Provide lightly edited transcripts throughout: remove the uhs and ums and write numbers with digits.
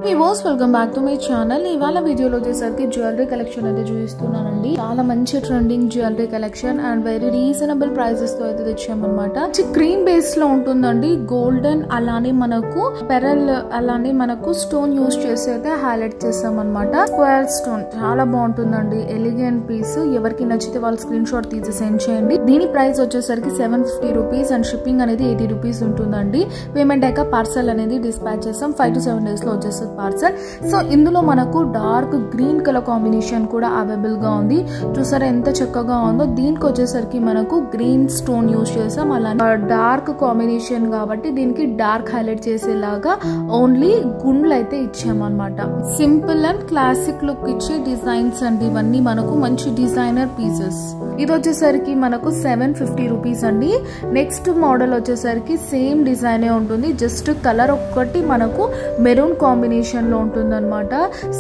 Viewers welcome back to my channel. ఇవాళ వీడియోలో వచ్చేసరికి జ్యువెలరీ కలెక్షన్ అయితే చూపిస్తున్నానండి. చాలా మంచి trending jewellery collection and very reasonable prices తో అయితే తెచ్చామన్నమాట. క్రీమ్ బేస్ లో ఉంటుందండి. గోల్డెన్ అలానే మనకు పెరల్ అలానే మనకు స్టోన్ యూజ్ చేసి అయితే హైలైట్ చేస్తామన్నమాట. స్క్వేర్ స్టోన్ చాలా బాగుంటుందండి. Elegant piece. ఎవరికి నచ్చితే వాళ్ళు స్క్రీన్ షాట్ తీసి సెండ్ చేయండి. దీని ప్రైస్ వచ్చేసరికి 750 రూపీస్ అండ్ షిప్పింగ్ అనేది 80 రూపీస్ ఉంటుందండి. పేమెంట్ అయ్యాక పార్సల్ అనేది డిస్పాచ్ చేస్తాం. 5 to 7 days లో వచ్చేస్తుంది పార్సల్. సో ఇందులో మనకు డార్క్ గ్రీన్ కలర్ కాంబినేషన్ కూడా అవైలబుల్ గా ఉంది. చూసారా ఎంత చక్కగా ఉందో. దీనికి వచ్చేసరికి మనకు గ్రీన్ స్టోన్ యూజ్ చేసాం. అలానే డార్క్ కాంబినేషన్ కాబట్టి దీనికి డార్క్ హైలైట్ చేసేలాగా ఓన్లీ గుండ్లు అయితే ఇచ్చామన్నమాట. సింపుల్ అండ్ క్లాసిక్ లుక్ ఇచ్చే డిజైన్స్ అండి ఇవన్నీ. మనకు మంచి డిజైనర్ పీసెస్. ఇది వచ్చేసరికి మనకు 750 రూపీస్ అండి. నెక్స్ట్ మోడల్ వచ్చేసరికి సేమ్ డిజైన్ ఉంటుంది. జస్ట్ కలర్ ఒక్కటి మనకు మెరూన్ కాంబినేషన్ లో ఉంటుంది అనమాట.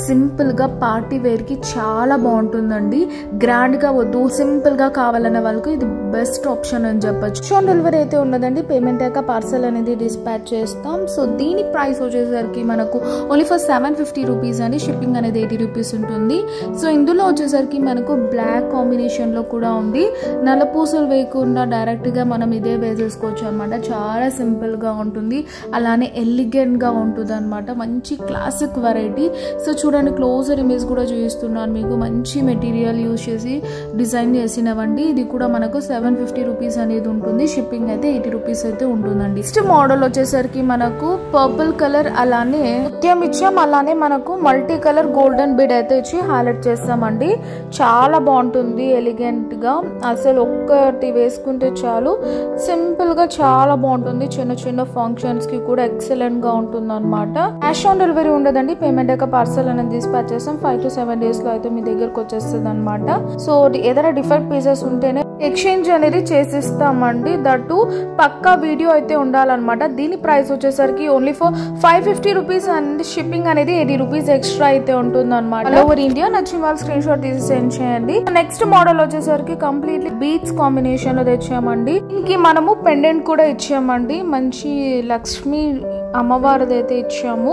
సింపుల్ గా పార్టీ వేర్ కి చాలా బాగుంటుందండి. గ్రాండ్ గా వద్దు, సింపుల్ గా కావాలన్న వాళ్ళకి ఇది బెస్ట్ ఆప్షన్ అని చెప్పొచ్చు. షోన్ డెలివరీ అయితే ఉన్నదండి. పేమెంట్ అయ్యాక పార్సల్ అనేది డిస్పాచ్ చేస్తాం. సో దీని ప్రైస్ వచ్చేసరికి మనకు ఓన్లీ ఫర్ 750 రూపీస్ అండి. షిప్పింగ్ అనేది 80 రూపీస్ ఉంటుంది. సో ఇందులో వచ్చేసరికి మనకు బ్లాక్ కాంబినేషన్ లో కూడా ఉంది. నల్లపూసలు వేయకుండా డైరెక్ట్ గా మనం ఇదే వేసేసుకోవచ్చు అనమాట. చాలా సింపుల్ గా ఉంటుంది. అలానే ఎలిగెంట్ గా ఉంటుంది అనమాట. మంచి క్లాసిక్ వెరైటీ. సో చూడండి, క్లోజర్ ఇమేజ్ కూడా చూపిస్తున్నాను మీకు. మంచి మెటీరియల్ యూజ్ చేసి డిజైన్ చేసినవండి. ఇది కూడా మనకు 750 రూపీస్ అనేది ఉంటుంది. షిప్పింగ్ అయితే 80 రూపీస్ అయితే ఉంటుందండి. నెక్స్ట్ మోడల్ వచ్చేసరికి మనకు పర్పుల్ కలర్ అలానే ముత్యం ఇచ్చాం. అలానే మనకు మల్టీ కలర్ గోల్డెన్ బీడ్ అయితే ఇచ్చి హైలైట్ చేస్తామండి. చాలా బాగుంటుంది ఎలిగెంట్ గా. అసలు ఒక్కటి వేసుకుంటే చాలు. సింపుల్ గా చాలా బాగుంటుంది. చిన్న చిన్న ఫంక్షన్స్ కి కూడా ఎక్సలెంట్ గా ఉంటుంది అనమాట. క్యాష్ ఆన్ డెలివరీ ఉండదండి. పేమెంట్ యొక్క పార్సల్ అనేది డిస్పాచ్ చేస్తాం. 5 to 7 days లో అయితే మీ దగ్గరకు వచ్చేస్తుంది అనమాట. సో ఏదైనా డిఫెక్ట్ పీసెస్ ఉంటేనే ఎక్స్చేంజ్ అనేది చేసిస్తామండి. దట్టు పక్కా వీడియో అయితే ఉండాలన్నమాట. దీని ప్రైస్ వచ్చేసరికి only for 550 rupees and shipping అనేది 80 రూపీస్ ఎక్స్ట్రా అయితే ఉంటుంది అనమాట. All over India. నచ్చిన వాళ్ళు స్క్రీన్ షాట్ తీసి సెండ్ చేయండి. నెక్స్ట్ మోడల్ వచ్చేసరికి కంప్లీట్లీ బీట్స్ కాంబినేషన్ లో తెచ్చామండి. దీనికి మనము పెండెంట్ కూడా ఇచ్చామండి. మంచి లక్ష్మి అమ్మవారిది అయితే ఇచ్చాము.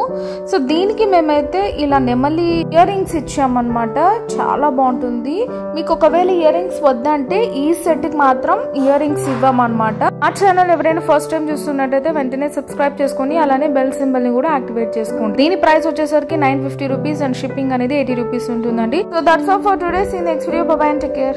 సో దీనికి మేమైతే ఇలా నెమలి ఇయర్ రింగ్స్ ఇచ్చామన్నమాట. చాలా బాగుంటుంది. మీకు ఒకవేళ ఇయర్ రింగ్స్ వద్దంటే ఈ సెట్ కి మాత్రం ఇయర్ రింగ్స్ ఇవ్వమన్నమాట. ఆ ఛానల్ ఎవరైనా ఫస్ట్ టైం చూస్తున్నట్టయితే వెంటనే సబ్స్క్రైబ్ చేసుకుని అలానే బెల్ సింబల్ ని కూడా యాక్టివేట్ చేసుకోండి. దీని ప్రైస్ వచ్చేసరికి 950 రూపీస్ అండ్ షిప్పింగ్ అనేది 80 రూపీస్ ఉంటుందండి. So that's all for today. See next video. Bye bye and take care.